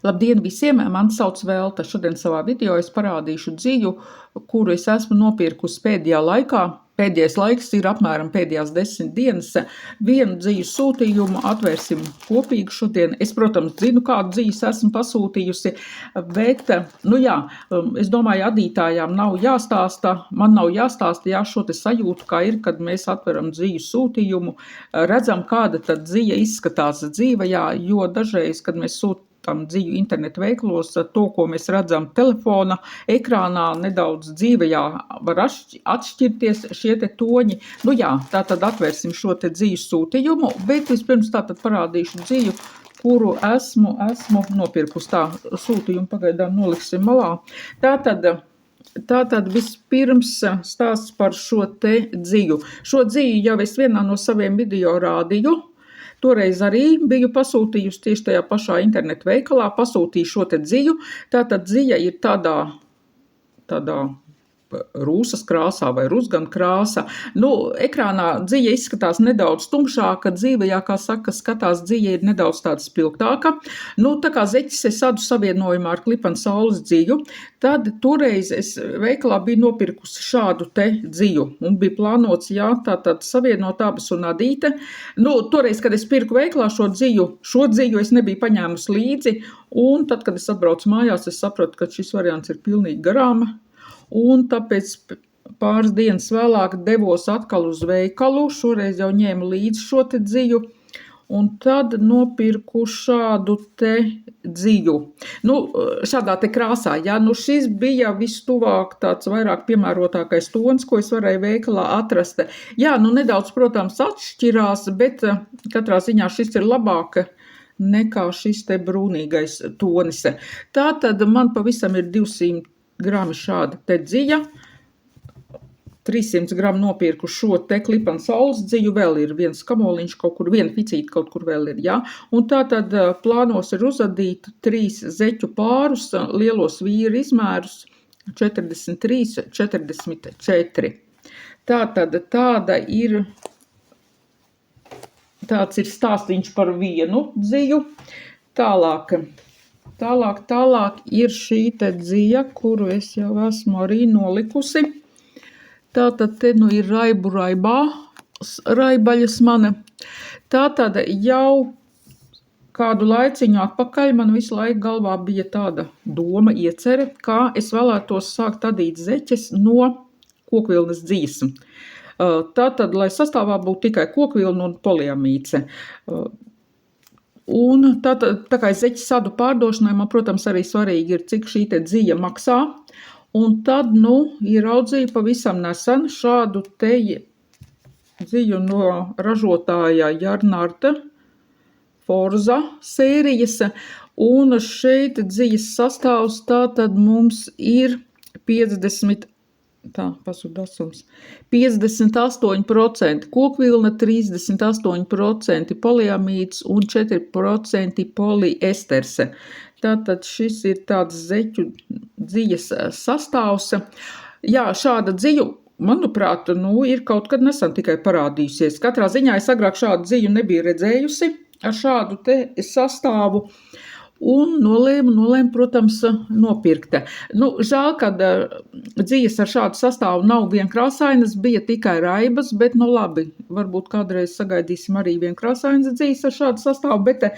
Labdien visiem! Mani sauc Velta. Šodien savā video es parādīšu dziju, kuru es esmu nopirkusi pēdējā laikā. Pēdējais laiks ir apmēram pēdējās 10 dienas. Vienu dziju sūtījumu atvērsim kopīgi šodien. Es, protams, zinu, kādu dzijas esmu pasūtījusi, bet, es domāju, adītājām nav jāstāsta. Man nav jāstāsta, šo te sajūtu, kā ir, kad mēs atveram dziju sūtījumu. Redzam, kāda tad dzija izskatās dzīvajā, jo dažreiz, kad mēs sūtām dziju internetu veiklos, to, ko mēs redzam telefona ekrānā, nedaudz dzīvajā var atšķirties šie te toņi. Tātad atvērsim šo te dziju sūtījumu, bet vispirms tātad parādīšu dziju, kuru esmu nopirkusi. Tā sūtījumu pagaidām noliksim malā. Tātad vispirms stāsts par šo te dziju. Šo dziju jau es vienā no saviem video rādīju. Toreiz arī biju pasūtījusi tieši tajā pašā internetu veikalā, pasūtīju šo te dziju. Tātad dzija ir tādā rūsas krāsā vai ruzgana krāsa. Ekrānā dzija izskatās nedaudz tumšāka, dzīvajā, kā saka, skatās dzija ir nedaudz tāda spilgtāka. Tā kā zeķis es adu savienojumā ar klipanu saules dziju, tad toreiz es veikalā biju nopirkusi šādu te dziju. Un bija plānots, tātad savienot abas un adīte. Toreiz, kad es pirku veikalā šo dziju es nebiju paņēmusi līdzi. Un tad, kad es atbraucu mājās, es sapratu, ka šis variants ir pilnīgi garām. Un tāpēc pāris dienas vēlāk devos atkal uz veikalu, šoreiz jau ņēmu līdzi šo te dziju, un tad nopirku šādu te dziju. Šādā te krāsā, šis bija vistuvāk tāds vairāk piemērotākais tons, ko es varēju veikalā atrast. Nedaudz, protams, atšķirās, bet katrā ziņā šis ir labāk nekā šis te brūnīgais tonis. Tātad man pavisam ir 200 grami šāda te dzija, 300 gramu nopirku šo te klipanu saules dziju, vēl ir viens kamoliņš kaut kur, viena ficīte kaut kur vēl ir, Un tātad plānos ir uzadīt 3 zeķu pārus, lielos vīru izmērus, 43, 44. Tātad tāds ir stāstīņš par vienu dziju. Tālāk ir šī te dzija, kuru es jau esmu arī nolikusi. Tātad te ir raibaļas mana. Tātad jau kādu laiciņu atpakaļ man visu laiku galvā bija tāda doma, iecere, kā es vēlētos sākt adīt zeķes no kokvilnas dzijas. Tātad, lai sastāvā būtu tikai kokvilna un poliamīce. Un tā kā es zeķi sadu pārdošanai, man, protams, arī svarīgi ir, cik šī te dzija maksā. Un tad, ieraudzīju pavisam nesen šādu te dziju no ražotāja Jarnarta Forza sērijas. Un šeit dzijas sastāvs tātad mums ir 58% kokvilna, 38% poliamīds un 4% poliesters. Tātad šis ir tāds zeķu dzijas sastāvs. Šāda dziju, manuprāt, ir kaut kad nesen tikai parādījusies. Katrā ziņā es agrāk šādu dziju nebiju redzējusi ar šādu te sastāvu. Un nolēmu, protams, nopirkt. Žēl, kad dzijas ar šādu sastāvu nav vienkrāsainas, bija tikai raibas, bet labi, varbūt kādreiz sagaidīsim arī vienkrāsainas dzijas ar šādu sastāvu, bet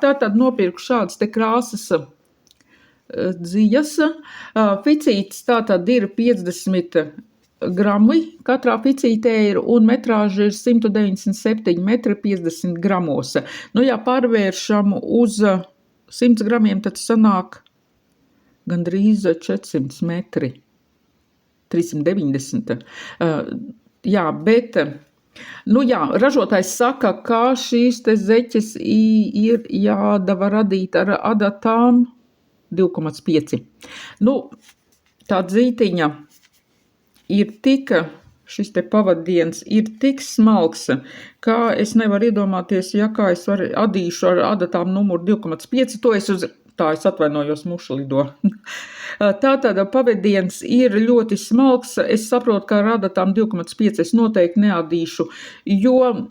tātad nopirku šādas te krāsas dzijas. Ficītes tātad ir 50 grami, katrā ficītē ir, un metrāža ir 197 metri 50 gramos. Pārvēršam uz 100 gramiem, tad sanāk gandrīz 400 metri, 390. Bet, ražotājs saka, ka šīs te zeķes ir jādava radīt ar adatām 2,5. Tā dzītiņa ir šis te pavadiens ir tik smalks, kā es nevaru iedomāties, kā es adīšu ar adatām numuru 2,5, es atvainojos, muša lido. Tātad pavadiens ir ļoti smalks, es saprotu, ka ar adatām 2,5 es noteikti neadīšu, jo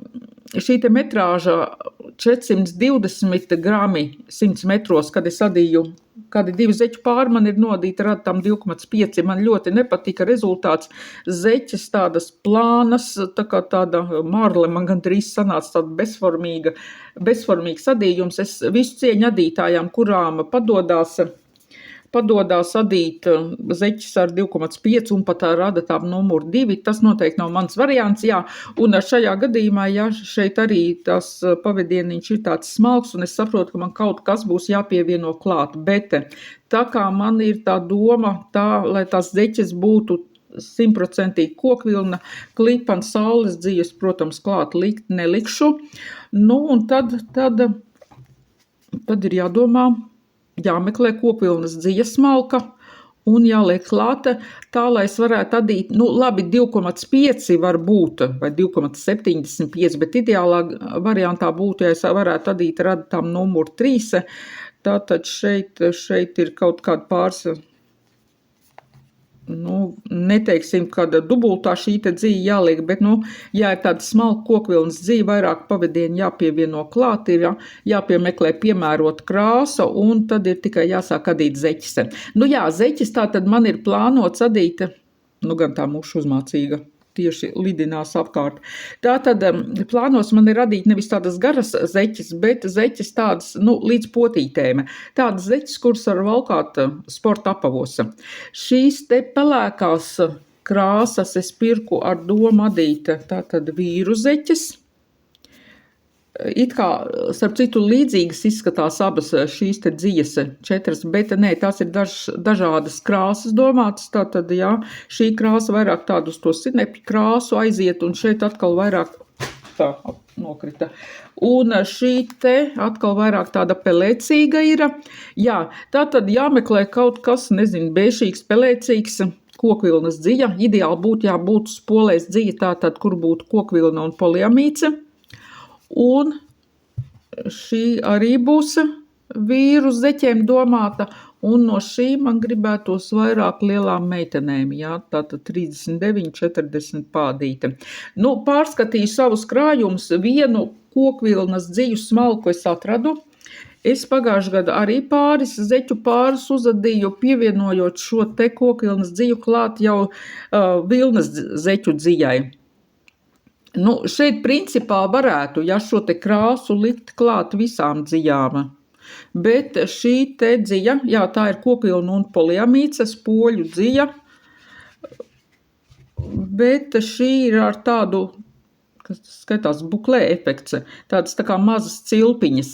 šī te metrāža 420 grami 100 metros, kad es adīju, kādi 2 zeķu pāri man ir nodīti, rada tam 2,5. Man ļoti nepatika rezultāts. Zeķes tādas plānas, tā kā tāda marle, man gandrīz sanāca tāda bezformīga adījums. Es visu cieņu adītājām, kurām padodās adīt zeķis ar 2,5 un pat rada tām numuru 2. Tas noteikti nav mans variants, jā. Un šajā gadījumā, ja šeit arī tās pavadieniņš ir tāds smalks, un es saprotu, ka man kaut kas būs jāpievieno klāt. Bet tā kā man ir tā doma, lai tās zeķes būtu 100% kokvilna, klipan, saules dzīves, protams, klāt likt nelikšu. Nu, un tad ir jāmeklē kokvilnas dzijas smalka un jāliek klāta tā, lai es varētu adīt, labi, 2,5 var būt, vai 2,75, bet ideālā variantā būtu, ja es varētu adīt rada tam numuru 3, tātad šeit ir kaut kāda pāris, neteiksim, kāda dubultā šī te dzīve jāliek, bet, ja ir tāda smalka kokvilnas dzīve, vairāk pavadieni jāpievieno klāt, ir jāpiemeklē piemērota krāsa, un tad ir tikai jāsāk adīt zeķis. Zeķis tātad man ir plānots adīt, gan tā mūsu uzmācīga tieši lidinās apkārt. Tātad plānos man ir radīt nevis tādas garas zeķes, bet zeķes tādas, līdz potītēm. Tādas zeķes, kuras var valkāt sporta apavos. Šīs te pelēkās krāsas es pirku ar domu adīt tātad vīru zeķes. It kā, starp citu, līdzīgas izskatās abas šīs te dzijas 4, bet tās ir dažādas krāsas domātas, tātad, šī krāsa vairāk tādu uz to sinepju krāsu aiziet, un šeit atkal vairāk tā nokrita. Un šī te atkal vairāk tāda pelēcīga ir. Tātad jāmeklē kaut kas, bēšīgs, pelēcīgs, kokvilnas dzija. Ideāli būtu spolēs dzija, tātad, kur būtu kokvilna un poliamīce. Un šī arī būs vīru zeķiem domāta, un no šī man gribētos vairāk lielām meitenēm, tātad 39, 40 pādīte. Pārskatīju savus krājumus, vienu kokvilnas dziju smalku es atradu. Es pagājušajā gadā arī pāris zeķu pārus uzadīju, pievienojot šo te kokvilnas dziju klāt jau vilnas zeķu dzijai. Šeit principā varētu, šo te krāsu likt klāt visām dzijām, bet šī te dzija, tā ir kokvilna un poliamīce, spoļu dzija, bet šī ir ar tādu, kas skatās buklē efekts, tādas tā kā mazas cilpiņas.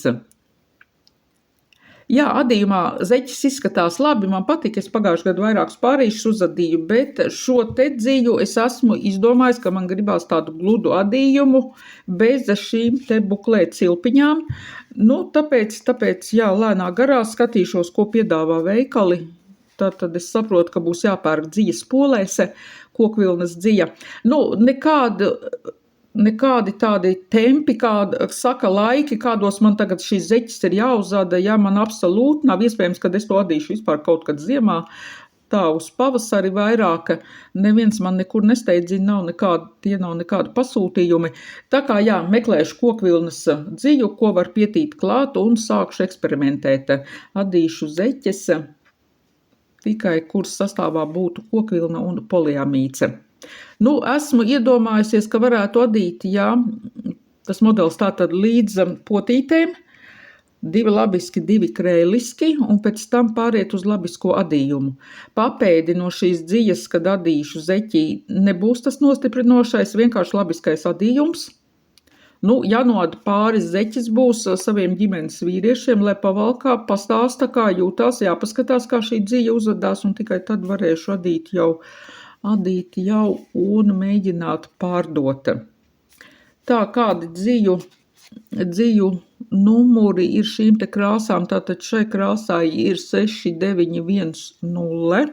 Adījumā zeķis izskatās labi, man patīk, es pagājušajā gadā vairākus pārīšus uzadīju, bet šo te dziju es esmu izdomājis, ka man gribās tādu gludu adījumu bez šīm te buklē cilpiņām. Tāpēc, lēnā garā skatīšos, ko piedāvā veikali. Tad es saprotu, ka būs jāpērk dzijas polēs, kokvilnas dzija. Nekādi tādi tempi, kāda saka laiki, kādos man tagad šīs zeķes ir jāuzada, man absolūti nav iespējams, kad es to adīšu vispār kaut kad ziemā, tā uz pavasari vairāk, neviens man nekur nesteidzina, tie nav nekādi pasūtījumi. Tā kā meklēšu kokvilnas dziju, ko var pietīt klāt un sākšu eksperimentēt. Adīšu zeķes, tikai kuras sastāvā būtu kokvilna un poliamīce. Esmu iedomājusies, ka varētu adīt, tas modelis tātad līdz potītēm, 2 labiski, 2 krēliski, un pēc tam pāriet uz labisko adījumu. Papēdi no šīs dzijas, kad adīšu zeķī, nebūs tas nostiprinošais, vienkārši labiskais adījums. Jānoda pāris zeķis būs saviem ģimenes vīriešiem, lai pavalkā, pastāsta, kā jūtās, jāpaskatās, kā šī dzija uzvedās, un tikai tad varēšu adīt jau un mēģināt pārdot. Tā, kādi dziju numuri ir šīm te krāsām, tātad šai krāsai ir 6910,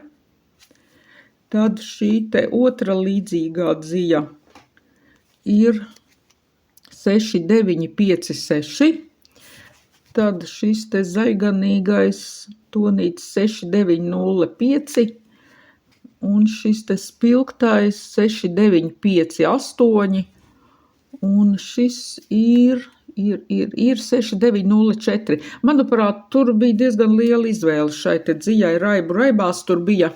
tad šī te otra līdzīgā dzija ir 6956, tad šis te zaiganīgais tonīts 6905, un šis te spilgtais 6958, un šis ir 6904. Manuprāt, tur bija diezgan liela izvēle šai te dzijai raibās, tur bija,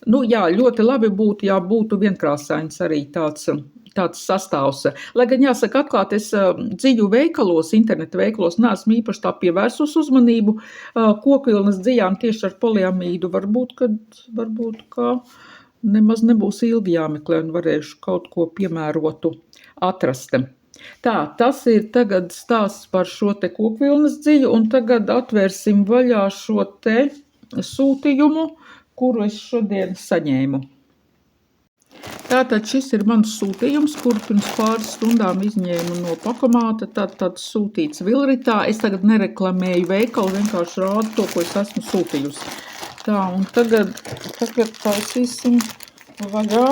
ļoti labi būtu, ja būtu vienkrāsains arī tāds sastāvs. Lai gan jāsaka atklāt, es dziju veikalos, interneta veikalos neesmu īpaši tā pievērsus uzmanību kokvilnas dzijām tieši ar poliamīdu. Varbūt, ka nemaz nebūs ilgi jāmeklē un varēšu kaut ko piemērotu atrast. Tā, tas ir tagad stāsts par šo te kokvilnas dziju, un tagad atvērsim vaļā šo te sūtījumu, kuru es šodien saņēmu. Tātad šis ir mans sūtījums, kuru pirms pāris stundām izņēmu no pakomāta, tad sūtīts Vilritā. Es tagad nereklamēju veikalu, vienkārši rādu to, ko es esmu sūtījusi. Tā, un tagad taisīsim vaļā.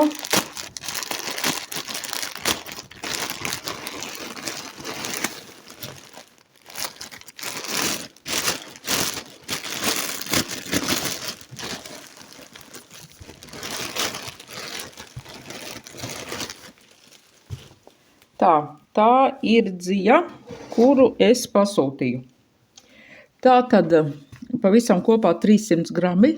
Tā ir dzija, kuru es pasūtīju. Tātad pavisam kopā 300 grami,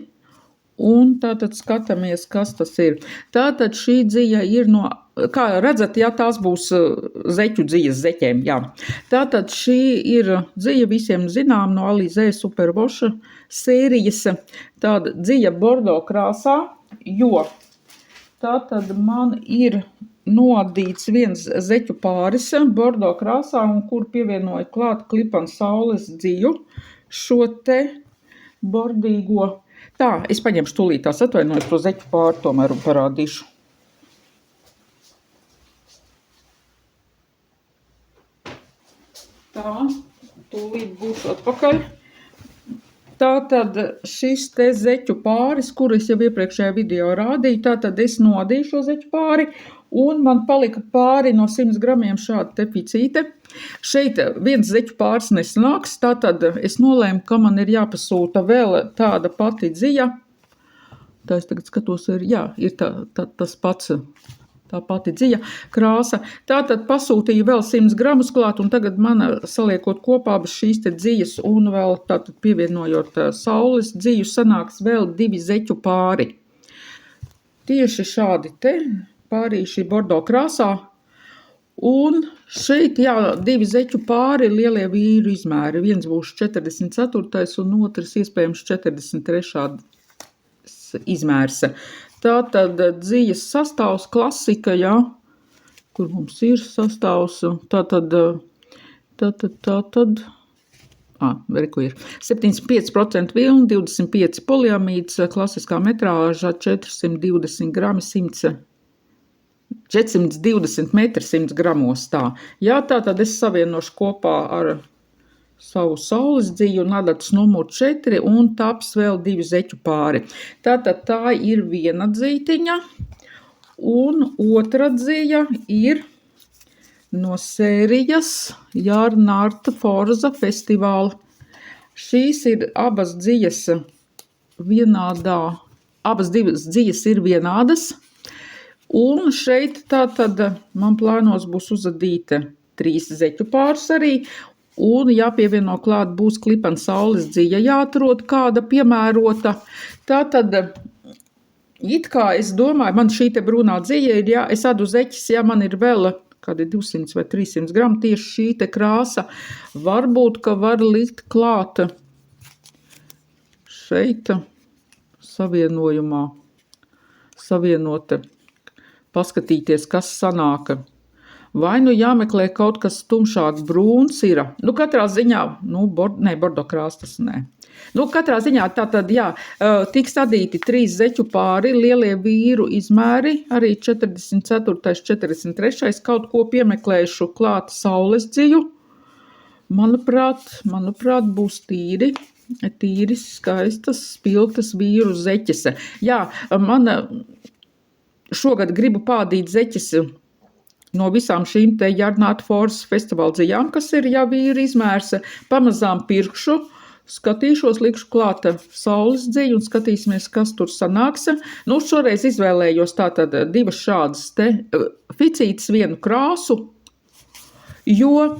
un tātad skatāmies, kas tas ir. Tātad šī dzija ir no, kā redzat, tās būs zeķu dzijas zeķēm, jā. Tātad šī ir dzija visiem zinām no Alizē Supervoša sērijas, tāda dzija bordo krāsā, jo tātad man ir noadīts viens zeķu pāris bordo krāsā, un kur pievienoju klāt Klipan saules dziju, šo te bordīgo. Tā, es paņemšu tūlīt tās atvainojos to zeķu pāri, tomēr un parādīšu. Tā, tūlīt būšu atpakaļ. Tātad šis te zeķu pāris, kur es jau iepriekšējā video rādīju, tātad es noadīju šo zeķu pāri, un man palika pāri no 100 gramiem šāda te picīte. Šeit viens zeķu pāris nesanāks, tātad es nolēmu, ka man ir jāpasūta vēl tāda pati dzija. Tā es tagad skatos, ir tas pats, tā pati dzija krāsa. Tātad pasūtīju vēl 100 gramus klāt, un tagad man saliekot kopā šīs te dzijas un vēl tātad pievienojot saules dziju, sanāks vēl 2 zeķu pāri. Tieši šādi te pārīši bordo krāsā, un šeit, 2 zeķu pāri lielie vīru izmēri. Viens būs 44. un otrs iespējams 43. izmērs. Tātad dzijas sastāvs klasika, kur mums ir sastāvs, tātad, reku ir 75% vilna, 25 poliamīds, klasiskā metrāža, 420 grami 420 metri 100 gramos tā. Tātad es savienošu kopā ar savu saules dziju un adatas numuru 4 un taps vēl 2 zeķu pāri. Tātad tā ir viena dzītiņa, un otra dzija ir no sērijas Jārnārta Forza festivāla. Šīs ir abas dzijas vienādā, abas divas dzijas ir vienādas, un šeit tātad man plānos būs uzadīta 3 zeķu pāris arī, un jāpievieno klāt būs Klipan saules dzija, jāatrod kāda piemērota. Tātad, it kā es domāju, man šī te brūnā dzija ir, es adu zeķis, man ir vēl kādi 200 vai 300 gramu tieši šī te krāsa. Varbūt, ka var likt klāt šeit savienojumā, savienota, paskatīties, kas sanāka. Vai jāmeklē kaut kas tumšāk brūns ir. Katrā ziņā, bordo krāsas tas nē. Katrā ziņā tātad, tiks adīti 3 zeķu pāri, lielie vīru izmēri, arī 44. 43. Kaut ko piemeklēšu klāt saules dziju. Manuprāt, būs tīri skaistas, spilgtas vīru zeķes. Man šogad gribu pādīt zeķes no visām šīm te Jārnārta Forza festivāla dzijām, kas ir vīru izmērs, pamazām pirkšu, skatīšos, likšu klāta saules dziju un skatīsimies, kas tur sanāks. Šoreiz izvēlējos tātad 2 šādas te ficītes, vienu krāsu, Jo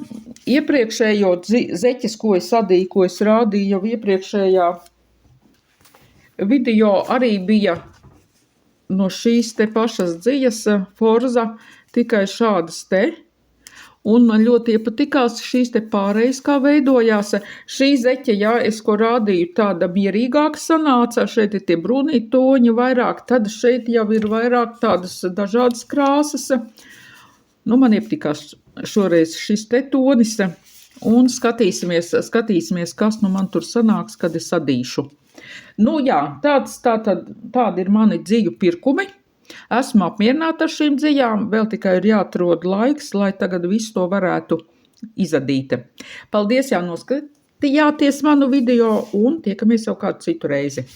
iepriekšējo zeķes, ko es adīju, ko es rādīju jau iepriekšējā video, arī bija no šīs te pašas dzijas forza, tikai šādas te. Un man ļoti iepatikās šīs te pārējas, kā veidojās. Šī zeķe, jā, es ko rādīju, tāda mierīgāka sanāca, šeit ir tie brūnī toņi vairāk, tad šeit jau ir vairāk tādas dažādas krāsas. Nu, man iepatikās šoreiz šis te tonis, un skatīsimies, kas nu man tur sanāks, kad es adīšu. Nu jā, tādi ir mani dziju pirkumi. Esmu apmierināta ar šīm dzijām, vēl tikai ir jāatrod laiks, lai tagad visu to varētu izadīt. Paldies, ja noskatījāties manu video, un tiekamies jau kādu citu reizi.